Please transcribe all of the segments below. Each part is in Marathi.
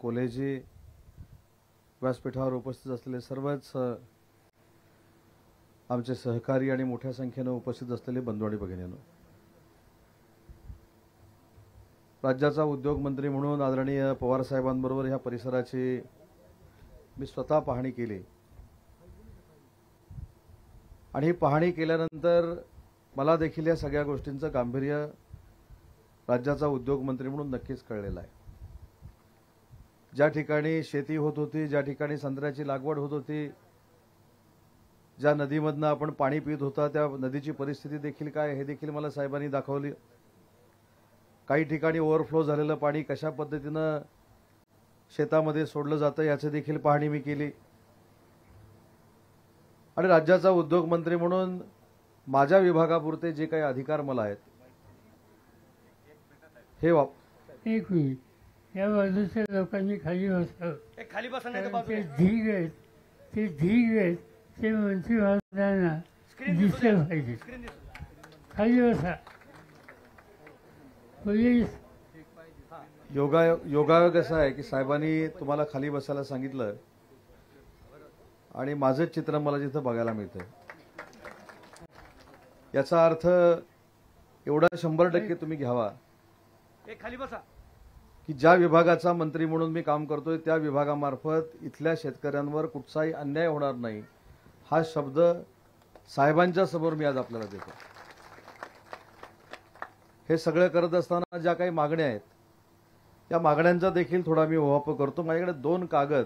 कोलेजी, व्यासपीठावर उपस्थित असलेले सर्वच आमचे सहकारी आणि मोठ्या संख्येने उपस्थित असलेले बंधू आणि भगिनींनो, राज्याचा उद्योग मंत्री म्हणून आदरणीय पवार साहेबांबरोबर ह्या परिसराची मी स्वतः पाहणी केली आणि ही पाहणी केल्यानंतर मला देखील या सगळ्या गोष्टींचं गांभीर्य राज्याचा उद्योग मंत्री म्हणून नक्कीच कळलेलं आहे। ज्या ठिकाणी शेती होत होती, ज्या ठिकाणी संत्र्याची लागवड होत होती, ज्या नदीमधनं आपण पाणी पित होता त्या नदीची परिस्थिती देखील काय हे देखील मला साहेबांनी दाखवली। काही ठिकाणी ओव्हरफ्लो झालेलं पाणी कशा पद्धतीनं शेतामध्ये सोडलं जातं याची देखील पाहणी मी केली आणि राज्याचा उद्योग मंत्री म्हणून माझ्या विभागापुरते जे काही अधिकार मला आहेत हे एक मिनिट, या बाजूच्या लोकांनी खाली बसावं। खाली बसा नाही तर ते बाजूला धीग आहेत, ते मंत्री महोदयांना दिसलं पाहिजे। खाली बसा पोलीस। योगायोग असा आहे की साहेबांनी तुम्हाला खाली बसायला सांगितलं आणि माझं चित्र मला जिथं बघायला मिळतं, याचा अर्थ एवढा 100% तुम्ही घ्यावा खाली बसा की ज्या विभागाचा मंत्री म्हणून मी काम करतोय त्या विभागामार्फत इथल्या शेतकऱ्यांवर कुठचाही अन्याय होणार नाही हा शब्द साहेबांच्या समोर मी आज आपल्याला देतो। हे सगळं करत असताना ज्या काही मागण्या आहेत या मागण्यांचा देखील थोडा मी ओहाप करतो। माझ्याकडे 2 कागद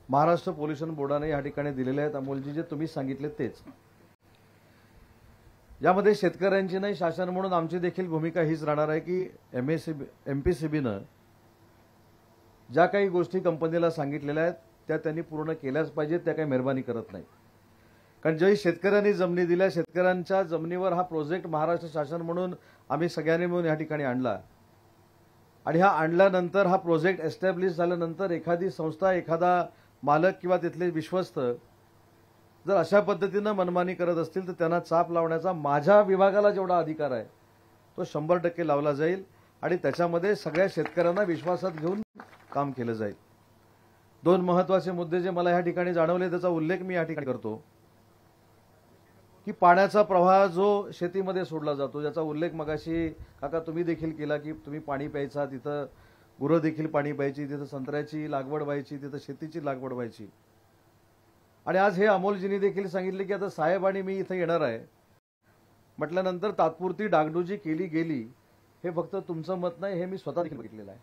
महाराष्ट्र पोल्युशन बोर्डाने या ठिकाणी दिलेले आहेत अमोलजी, जे तुम्ही सांगितले तेच। यामध्ये शेतकऱ्यांची नाही शासन म्हणून आमची देखील भूमिका हीच राहणार आहे की एमपीसीबीनं ज्या काही गोष्टी कंपनीला सांगितलेल्या आहेत त्या त्यांनी पूर्ण केल्याच पाहिजेत, त्या काही मेहरबानी करत नाही। कारण ज्याही शेतकऱ्यांनी जमिनी दिल्या, शेतकऱ्यांच्या जमिनीवर हा प्रोजेक्ट महाराष्ट्र शासन म्हणून आम्ही सगळ्यांनी मिळून या ठिकाणी आणला आणि हा आणल्यानंतर हा प्रोजेक्ट एस्टॅब्लिश झाल्यानंतर एखादी संस्था, एखादा मालक किंवा तिथले विश्वस्त जर अशा पद्धतीनं मनमानी करत असतील तर त्यांना चाप लावण्याचा माझ्या विभागाला जेवढा अधिकार आहे तो 100% लावला जाईल आणि त्याच्यामध्ये सगळ्या शेतकऱ्यांना विश्वासात घेऊन काम केलं जाईल। 2 महत्त्वाचे मुद्दे जे मला या ठिकाणी जाणवले त्याचा उल्लेख मी या ठिकाणी करतो की पाण्याचा प्रवाह जो शेतीमध्ये सोडला जातो, ज्याचा उल्लेख मगाशी काका तुम्ही देखील केला की तुम्ही पाणी प्यायचा, तिथं गुरं देखील पाणी प्यायची, तिथं संत्र्याची लागवड व्हायची, तिथं शेतीची लागवड व्हायची। आणि आज हे अमोलजींनी देखील सांगितले की आता साहेब आणि मी इथं येणार आहे म्हटल्यानंतर तात्पुरती डागडुजी केली गेली हे फक्त तुमचं मत नाही, हे मी स्वतः देखील बघितलेलं आहे।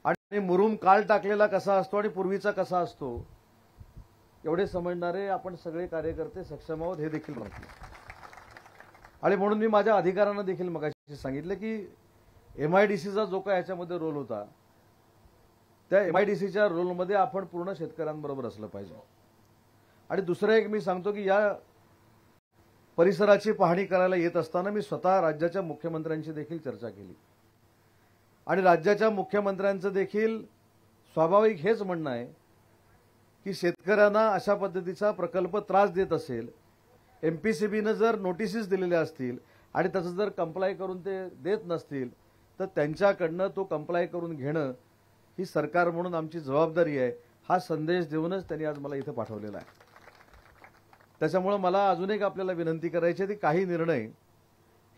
आणि मुरुम काल टाकलेला कसा असतो आणि पूर्वीचा कसा असतो एवढे समजणारे आपण सगळे कार्यकर्ते सक्षम आहोत हे देखील म्हटलं। आणि म्हणून मी माझ्या अधिकाऱ्यांना देखील मगाशी सांगितलं की एमआयडीसीचा जो काय याच्यामध्ये रोल होता त्या एमआयडीसीच्या रोलमध्ये आपण पूर्ण शेतकऱ्यांबरोबर असलं पाहिजे। आणि दुसरं एक मी सांगतो की या परिसराची पाहणी करायला येत असताना मी स्वतः राज्याच्या मुख्यमंत्र्यांशी देखील चर्चा केली आणि राज्याच्या मुख्यमंत्र्यांचं देखील स्वाभाविक हेच म्हणणं आहे की शेतकऱ्यांना अशा पद्धतीचा प्रकल्प त्रास देत असेल, एमपीसीबीनं जर नोटिसेस दिलेल्या असतील आणि त्याचं जर कंप्लाय करून ते देत नसतील तर त्यांच्याकडनं तो कंप्लाय करून घेणं ही सरकार म्हणून आमची जबाबदारी आहे हा संदेश देऊनच त्यांनी आज मला इथं पाठवलेला आहे। त्याच्यामुळे मला अजून एक आपल्याला विनंती करायची आहे की काही निर्णय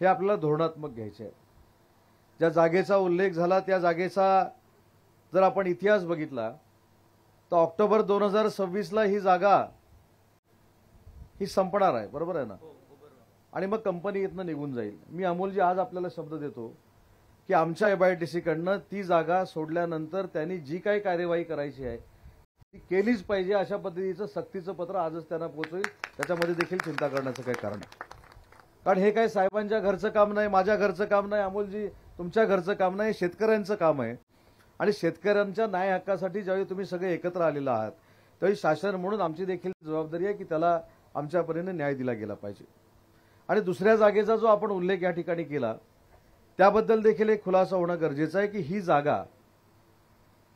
हे आपल्याला धोरणात्मक घ्यायचे आहेत। ज्या जागेचा उल्लेख झाला त्या जागेचा जर आपण इतिहास बघितला तर ऑक्टोबर 2026ला ही जागा ही संपणार आहे, बरोबर आहे ना? आणि मग कंपनी इथनं निघून जाईल। मी अमोलजी आज आपल्याला शब्द देतो की आमच्या एमआयडीसीकडनं ती जागा सोडल्यानंतर त्यांनी जी काही कार्यवाही करायची आहे ती केलीच पाहिजे अशा पद्धतीचं सक्तीचं पत्र आजच त्यांना पोहोचवेल, त्याच्यामध्ये देखील चिंता करण्याचं काही कारण नाही। कारण हे काय साहेबांच्या घरचं काम नाही, माझ्या घरचं काम नाही, अमोलजी तुमच्या घरचं काम नाही, शेतकऱ्यांचं काम आहे। आणि शेतकऱ्यांच्या न्याय हक्कासाठी ज्यावेळी तुम्ही सगळे एकत्र आलेले आहात त्यावेळी शासन म्हणून आमची देखील जबाबदारी आहे की त्याला आमच्या परीने न्याय दिला गेला पाहिजे। आणि दुसऱ्या जागेचा जो आपण उल्लेख या ठिकाणी केला त्याबद्दल देखील एक खुलासा होणं गरजेचं आहे की ही जागा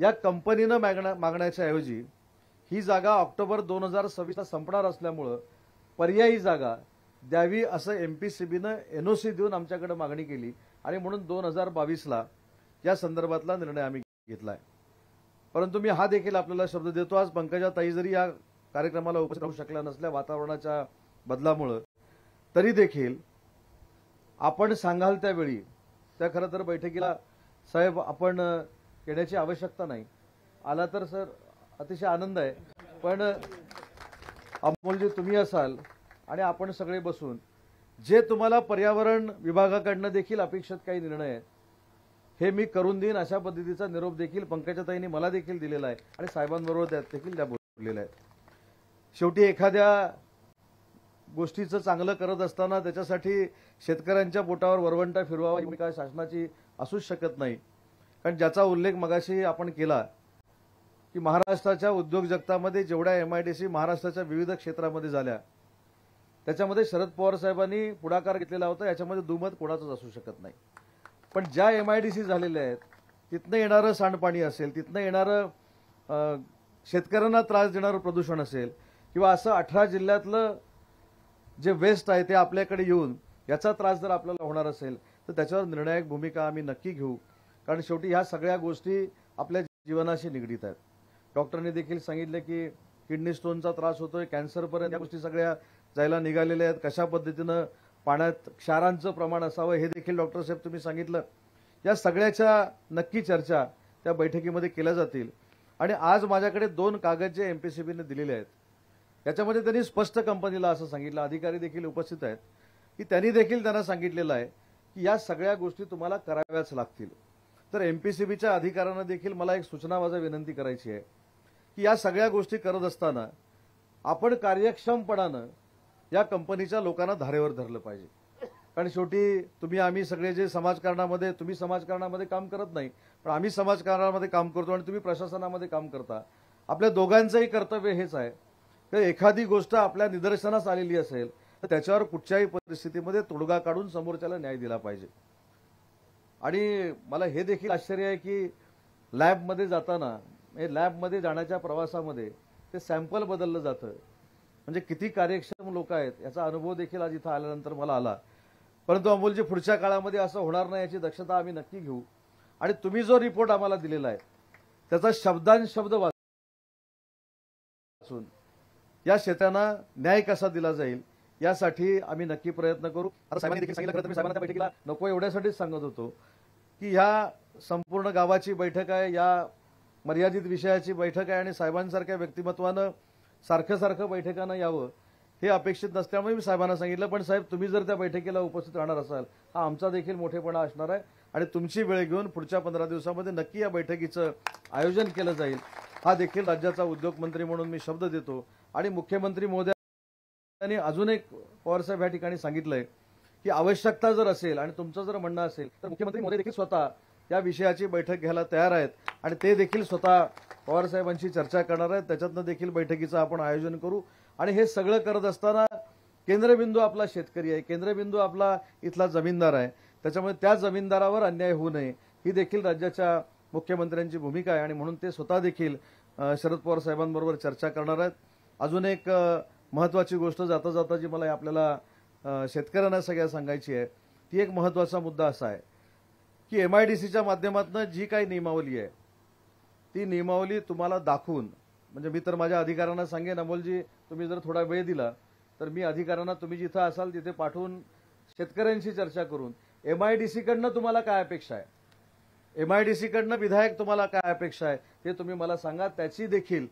या कंपनीनं मागण्याच्या ऐवजी ही जागा ऑक्टोबर 2026ला संपणार असल्यामुळे पर्यायी जागा द्यावी असं एमपीसीबीनं एनओसी देऊन आमच्याकडे मागणी केली आणि म्हणून 2022ला या संदर्भातला निर्णय आम्ही घेतलाय। परंतु मी हा देखील आपल्याला शब्द देतो, आज पंकजाताई जरी या कार्यक्रमाला उपस्थित राहू शकल्या नसल्या वातावरणाच्या बदलामुळे, तरी देखील आपण सांगाल त्यावेळी त्या खरं तर बैठकीला साहेब आपण येण्याची आवश्यकता नाही, आला तर सर अतिशय आनंद आहे, पण अमोलजी तुम्ही असाल आणि आपण सगळे बसून जे तुम्हाला पर्यावरण विभागाकडनं देखील अपेक्षित काही निर्णय आहेत हे मी करून देईन अशा पद्धतीचा निरोप देखील पंकजाताईंनी मला देखील दिलेला आहे आणि साहेबांबरोबर त्यात देखील त्या बोललेल्या आहेत. शेवटी एखाद्या गोष्टीचं चांगलं करत असताना त्याच्यासाठी शेतकऱ्यांच्या पोटावर वरवंटा फिरवावा ही काय शासनाची असूच शकत नाही. कारण ज्याचा उल्लेख मगाशी आपण केला की महाराष्ट्राच्या उद्योग जगतामध्ये जेवढ्या MIDC महाराष्ट्राच्या विविध क्षेत्रामध्ये झाल्या त्याच्यामध्ये शरद पवार साहेबांनी पुढाकार घेतलेला होता, याच्यामध्ये दुमत कोणाचंच असू शकत नाही. पण ज्या MIDC झालेल्या आहेत तिथनं येणारं सांडपाणी असेल, तिथनं येणारं शेतकऱ्यांना त्रास देणारं प्रदूषण असेल किंवा असं 18 जिल्ह्यातलं जे वेस्ट आहे ते आपल्याकडे येऊन याचा त्रास जर आपल्याला होणार असेल तर त्याच्यावर निर्णायक भूमिका आम्ही नक्की घेऊ. कारण शेवटी ह्या सगळ्या गोष्टी आपल्या जीवनाशी निगडीत आहेत. डॉक्टरने देखील सांगितलं की किडनी स्टोनचा त्रास होतोय, कॅन्सरपर्यंत या गोष्टी सगळ्या जायला निघालेल्या आहेत. कशा पद्धतीनं पाण्यात क्षारांचं प्रमाण असावं हे देखील डॉक्टर साहेब तुम्ही सांगितलं. या सगळ्याच्या नक्की चर्चा त्या बैठकीमध्ये केल्या जातील. आणि आज माझ्याकडे 2 कागद जे MPCBने दिलेले आहेत याच्यामध्ये त्यांनी स्पष्ट कंपनीला असं सांगितलं, अधिकारी देखील उपस्थित आहेत, की त्यांनी देखील त्यांना सांगितलेलं आहे की या सगळ्या गोष्टी तुम्हाला कराव्याच लागतील. तर MPCBच्या अधिकाऱ्यांना देखील मला एक सूचनावाजा विनंती करायची आहे की या सगळ्या गोष्टी करत असताना आपण कार्यक्षमपणानं या कंपनीच्या लोकांना धारेवर धरलं पाहिजे. कारण शेवटी तुम्ही आम्ही सगळे जे समाजकारणामध्ये, तुम्ही समाजकारणामध्ये काम करत नाही पण आम्ही समाजकारणामध्ये काम करतो आणि तुम्ही प्रशासनामध्ये काम करता, आपल्या दोघांचंही कर्तव्य हेच आहे तर एखादी गोष्ट आपल्या निदर्शनास आलेली असेल तर त्याच्यावर कुठच्याही परिस्थितीमध्ये तोडगा काढून समोरच्याला न्याय दिला पाहिजे. आणि मला हे देखील आश्चर्य आहे की लॅबमध्ये जाताना, लॅबमध्ये जाण्याच्या प्रवासामध्ये ते सॅम्पल बदललं जातं, म्हणजे किती कार्यक्षम लोक आहेत याचा अनुभव देखील आज इथं आल्यानंतर मला आला. परंतु अमोलजी पुढच्या काळामध्ये असं होणार नाही याची दक्षता आम्ही नक्की घेऊ. आणि तुम्ही जो रिपोर्ट आम्हाला दिलेला आहे त्याचा शब्दांशब्द वाचून या शेतांना न्याय कसा दिला जाईल यासाठी आम्ही नक्की प्रयत्न करू. आता साहेबांनी देखील सांगितलं, खरं तर मी साहेबांना त्या बैठकीला नको एवढ्यासाठीच सांगत होतो की ह्या संपूर्ण गावाची बैठक आहे, या मर्यादित विषयाची बैठक आहे आणि साहेबांसारख्या व्यक्तिमत्वानं सारखं बैठकांना यावं हे अपेक्षित नसल्यामुळे मी साहेबांना सांगितलं. पण साहेब तुम्ही जर त्या बैठकीला उपस्थित राहणार असाल हा आमचा देखील मोठेपणा असणार आहे आणि तुमची वेळ घेऊन पुढच्या 15 दिवसामध्ये नक्की या बैठकीचं आयोजन केलं जाईल हा देखील राज्याचा उद्योगमंत्री म्हणून मी शब्द देतो. आणि मुख्यमंत्री महोदयांनी अजून एक पवारसाहेब या ठिकाणी सांगितलंय की आवश्यकता जर असेल आणि तुमचं जर म्हणणं असेल तर मुख्यमंत्री महोदय देखील स्वतः या विषयाची बैठक घ्यायला तयार आहेत आणि ते देखील स्वतः पवारसाहेबांशी चर्चा करणार आहेत. त्याच्यातनं देखील बैठकीचं आपण आयोजन करू. आणि हे सगळं करत असताना केंद्रबिंदू आपला शेतकरी आहे, केंद्रबिंदू आपला इथला जमीनदार आहे, त्याच्यामुळे त्या जमीनदारावर अन्याय होऊ नये ही देखील राज्याच्या मुख्यमंत्र्यांची भूमिका आहे आणि म्हणून ते स्वतः देखील शरद पवार साहेबांबरोबर चर्चा करणार आहेत. अजून एक महत्वाची गोष्ट जाता जाता जी मला आपल्याला शेतकऱ्यांना सगळ्या सांगायची आहे ती एक महत्वाचा मुद्दा असा आहे की MIDCच्या माध्यमातून जी काही नियमावली आहे ती नियमावली तुम्हाला दाखवून, म्हणजे मी तर माझ्या अधिकाऱ्यांना सांगेन अमोलजी तुम्ही जर थोडा वेळ दिला तर मी अधिकाऱ्यांना तुम्ही जिथं असाल तिथे पाठवून शेतकऱ्यांशी चर्चा करून MIDCकडनं तुम्हाला काय अपेक्षा आहे, MIDCकडनं विधायक तुम्हाला काय अपेक्षा आहे ते तुम्ही मला सांगा. त्याची देखील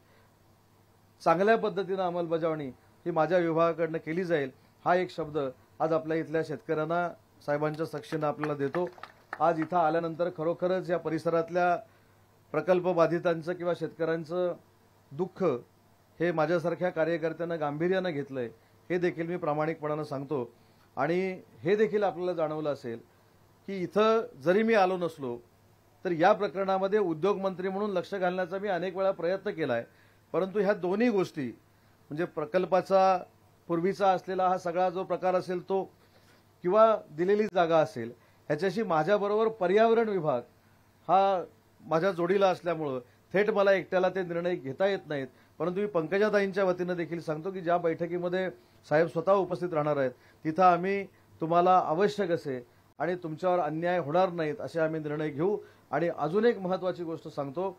चांगल्या पद्धतीनं अंमलबजावणी ही माझ्या विभागाकडनं केली जाईल हा एक शब्द आज आपल्या इथल्या शेतकऱ्यांना साहेबांच्या साक्षीनं आपल्याला देतो. आज इथं आल्यानंतर खरोखरच या परिसरातल्या प्रकल्प बाधितांचं किंवा शेतकऱ्यांचं दुःख हे माझ्यासारख्या कार्यकर्त्यांना गांभीर्यानं घेतलंय हे देखील मी प्रामाणिकपणानं सांगतो. आणि हे देखील आपल्याला जाणवलं असेल की इथं जरी मी आलो नसलो तर या प्रकरणामध्ये उद्योगमंत्री म्हणून लक्ष घालण्याचा मी अनेक वेळा प्रयत्न केलाय, परंतु ह्या दोन्ही गोष्टी म्हणजे प्रकल्पाचा पूर्वीचा असलेला हा सगळा जो प्रकार असेल तो किंवा दिलेली जागा असेल ह्याच्याशी माझ्याबरोबर पर्यावरण विभाग हा माझ्या जोडीला असल्यामुळं थेट मला एकट्याला ते निर्णय घेता येत नाहीत. परंतु मी पंकजाताईंच्या वतीनं देखील सांगतो की ज्या बैठकीमध्ये साहेब स्वतः उपस्थित राहणार आहेत तिथं आम्ही तुम्हाला आवश्यक असे आणि तुमच्यावर अन्याय होणार नाहीत असे आम्ही निर्णय घेऊ. आणि अजून एक महत्वाची गोष्ट सांगतो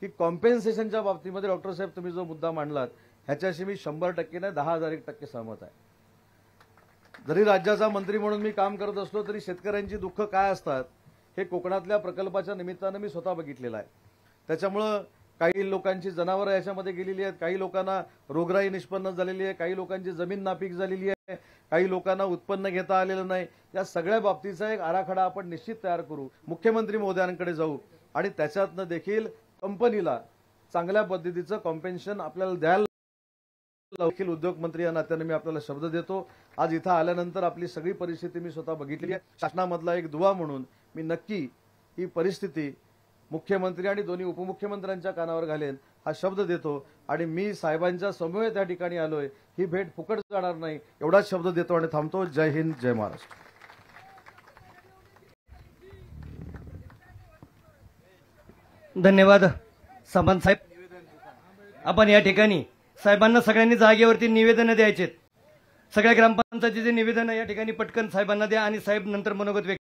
की कॉम्पेन्सेशनच्या बाबतीमध्ये डॉक्टर साहेब तुम्ही जो मुद्दा मांडलात ह्याच्याशी मी 100% नाही 10,001% सहमत आहे. जरी राज्याचा मंत्री म्हणून मी काम करत असलो तरी शेतकऱ्यांची दुःख काय असतात हे कोकणातल्या प्रकल्पाच्या निमित्तानं मी स्वतः बघितलेलं आहे. त्याच्यामुळं काही लोकांची जनावरं याच्यामध्ये गेलेली आहेत, काही लोकांना रोगराई निष्पन्न झालेली आहे, काही लोकांची जमीन नापीक झालेली आहे, काही लोकांना उत्पन्न घेता आलेलं नाही. या सगळ्या बाबतीचा एक आराखडा आपण निश्चित तयार करू, मुख्यमंत्री महोदयांकडे जाऊ आणि त्याच्यातनं देखील कंपनीला चांगल्या पद्धतीचं कॉम्पेन्शन आपल्याला द्यायला देखील उद्योगमंत्री या नात्याने मी आपल्याला शब्द देतो. आज इथं आल्यानंतर आपली सगळी परिस्थिती मी स्वतः बघितली आहे. शासनामधला एक दुवा म्हणून मी नक्की ही परिस्थिती मुख्यमंत्री आणि दोन्ही उपमुख्यमंत्र्यांच्या कानावर घालेन हा शब्द देतो आणि मी साहेबांच्या समवेत त्या ठिकाणी आलोय. ही भेट फुकट जाणार नाही एवढाच शब्द देतो आणि थांबतो. जय हिंद, जय महाराष्ट्र. धन्यवाद सामंत साहेब. आपण या ठिकाणी साहेबांना सगळ्यांनी जागेवरती निवेदन द्यायचे. सगळ्या ग्रामपंचायतीचे निवेदन या ठिकाणी पटकन साहेबांना द्या आणि साहेब नंतर मनोगत व्यक्त